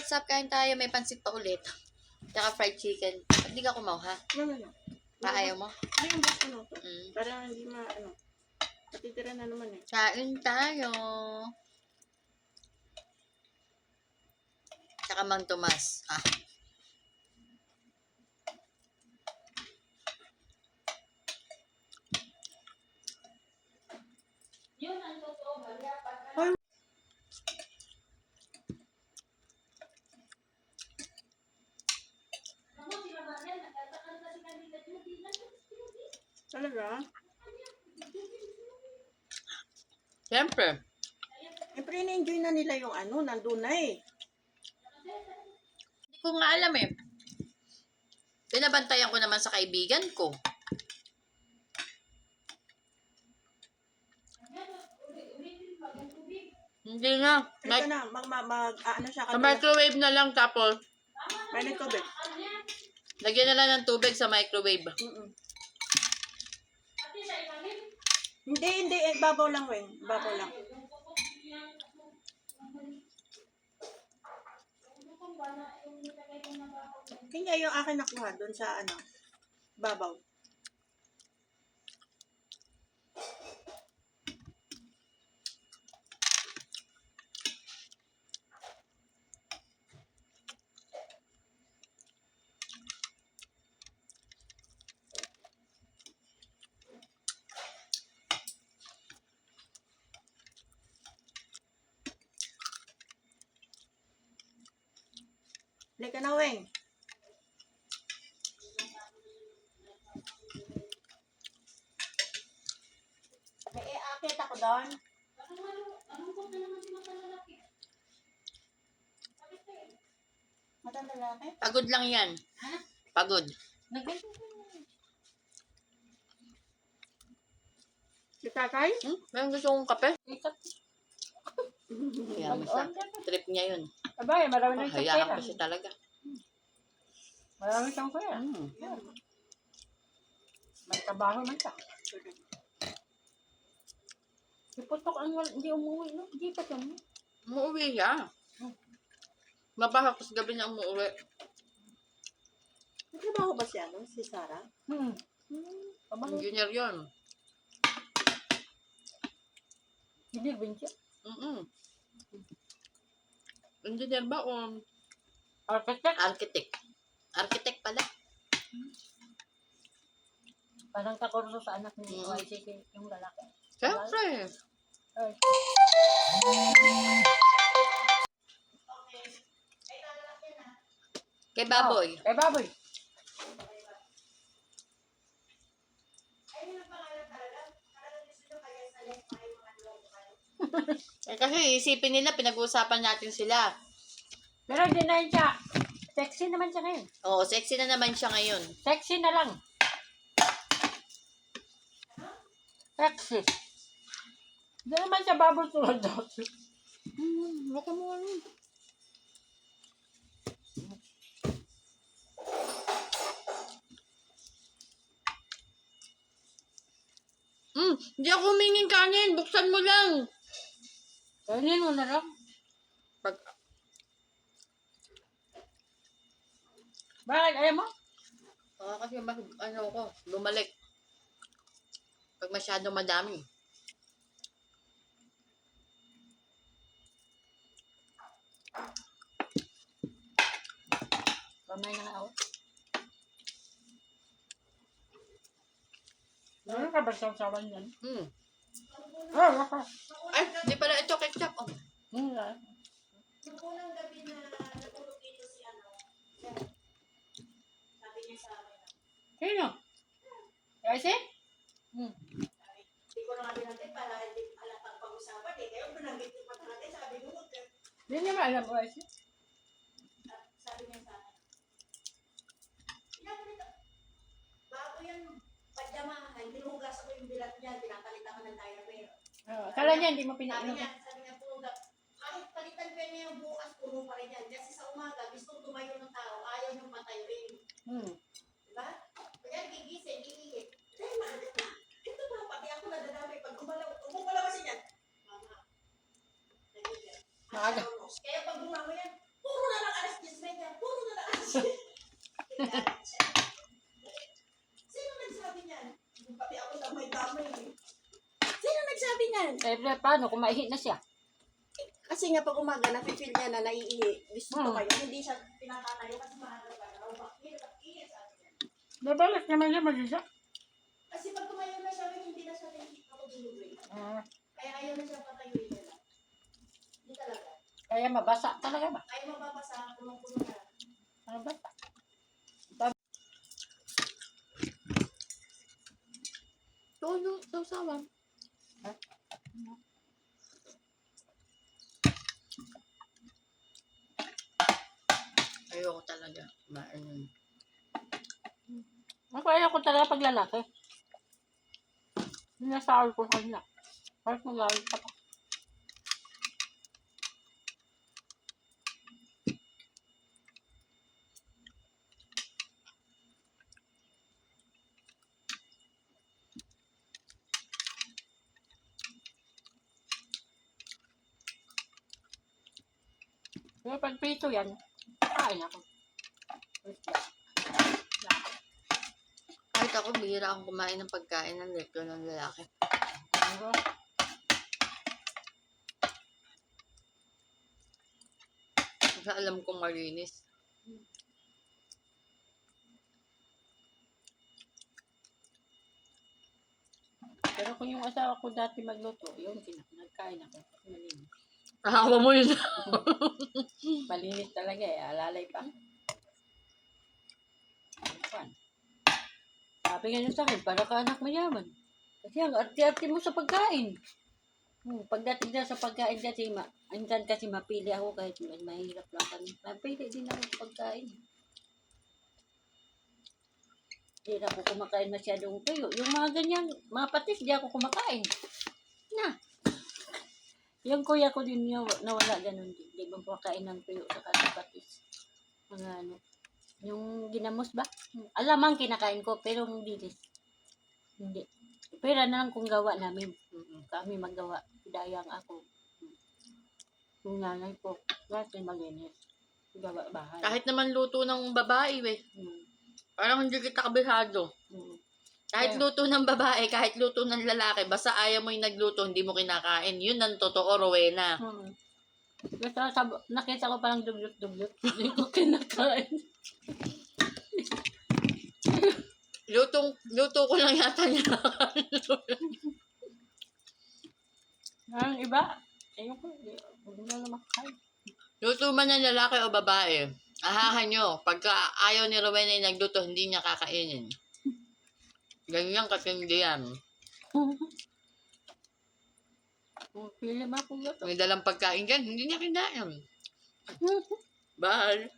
what's up? Kain tayo. May pansit pa ulit. Tsaka fried chicken. Hindi ka kumaw, ha? No. Ayaw mo? Ay, yung basta no to. Mm. Para hindi patitira na naman eh. Kain tayo. Tsaka Mang Tomas. Ah. Yun ang totoo. Hoy. Talaga? Siyempre. Siyempre, na-enjoy na nila yung nandun na eh. Hindi ko nga alam eh. Binabantayan ko naman sa kaibigan ko. Hindi na. Ito na, siya Sa microwave na lang tapos May tubig. lagyan na lang ng tubig sa microwave. Hindi. Babaw lang, Weng. Babaw lang. Kanya yung akin nakuha doon sa babaw. Lika na, Weng. Akit ako doon. Matang lalaki? Pagod lang yan. Ha? Pagod. Si tatay? Mayroon gusto kong kape? Kaya mo siya. Trip niya yun. Abay, marami na Hayaan ko siya talaga. Marami siyang kaya. May trabaho man siya. Si Putok hindi umuwi, no? Hindi pa siya. Umuwi siya. Mabaka ko sa gabi na umuwi. May trabaho ba siya, no? Si Sarah? Engineer yun. Hindi ba siya? Engineer ba o Architect? architect? Architect pala. Parang kakurso sa anak ni YCK, yung lalaki. Siyempre. Ay. Kay Baboy. Kay Baboy. Kasi isipin nila, pinag-uusapan natin sila. Pero hindi na yun siya. Sexy naman siya ngayon. Oo, sexy na naman siya ngayon. Sexy na lang. Sexy. Hindi naman siya Baboy tulad dati. Baka mo ano. Hindi ako humingin kanin. Buksan mo lang. Kainin mo na lang. Bakit? Ayaw mo? Kasi bumalik. Pag masyadong madami. Kamay na nga ako. Ano ka ba sawan yan? Waka. Ay, di pala ito ketchup. Oh. Yung unang gabi na natulog dito si sabi niya sa amin. Sino? Kasi? Hindi ko na nga binanggit para hindi alatang pag-usapan eh. Kaya binanggit ko pa talaga. Sabi mo, hindi niya maalam ko kasi. Sabi niya sa akin. Bago yan, padyamahan, dinugas ako yung bilat niya, pinapalitan ko ng diaper. Kala niya, hindi mo pinainom. Sabi niya, kahit palitan ko niya yung bukas, puno pa rin yan. Kasi sa umaga, gusto tumayo ng tao, ayaw niyong patayuin. Diba? Kaya gigising, iihit. Dahil maaga na. Ito ba, pati ako nadadamay. Pag umumalaw kasi yan. Mama. Maaga. Kaya pag bumango yan, puro na lang Sino nagsabi niyan? Pati ako damay-damay eh. Sino nagsabi niyan? Eh, paano kung maihi na siya? Kasi nga pag umaga, nafe-feel niya na naiihi. Gusto ko Hmm. kayo. Hindi siya pinatatayo kasi maaga pa na. Bakit? Bakit? Sabi niya. Babalik naman siya mag-isa. Kasi pag tumayo na siya, hindi na siya ako delivery. Ah, Kaya ayaw na siya patayuin na lang. Hindi talaga. kaya mabasa talaga ba? Kaya mababasa, punong-puno na. Mabasa. Todo, sausawan. Ayoko talaga. Ano. Ako ayaw ko talaga pag lalaki. Sinasahol ko kanila. Kahit magalit ka pa. Pero pag prito yan, kain ako. Kahit ako, bihira akong kumain ng pagkain ng lekto ng lalaki. Pero, Kasi alam kong malinis. pero kung yung asawa ko dati magluto, yun, nagkain ako. Malinis. Nakawa mo yun. Malinis talaga eh, alalay pa. Ano? Sabi nga niya sa akin, para ka anak mayaman. Kasi ang arte-arte mo sa pagkain. Pagdating na sa pagkain dati, andyan kasi mapili ako kahit mahirap lang kami. Mapili din ako sa pagkain. Hindi na ako kumakain masyadong tuyo. Yung mga ganyan, mga patis, di ako kumakain. Na. Yung kuya ko din yung nawala ganun din. Di ba kumakain ng tuyo sa patis. Mga ano. Yung ginamos ba? Alamang kinakain ko, pero hindi din. Hindi. Pera na lang kung gawa namin. Kami maggawa. Dayang ako. Yung nanay ko, lahat ay malinis. Gawa bahay. Kahit naman luto ng babae, eh. Parang hindi kita kabisado. Kahit Yeah. luto ng babae, kahit luto ng lalaki, basta ayaw mo yung nagluto, hindi mo kinakain. Yun ang totoo, Rowena. Basta nakita ko parang dugyot-dugyot. Hindi ko kinakain. Luto ko lang yata niya. Ang iba, ayoko. Huwag na naman kain. Luto man ng lalaki o babae, ahahan nyo. Pagka ayaw ni Rowena yung nagluto, hindi niya kakainin. Ganyan kasi hindi yan. Pili ba kung gato? May dalang pagkain dyan, hindi niya kinain. Bye.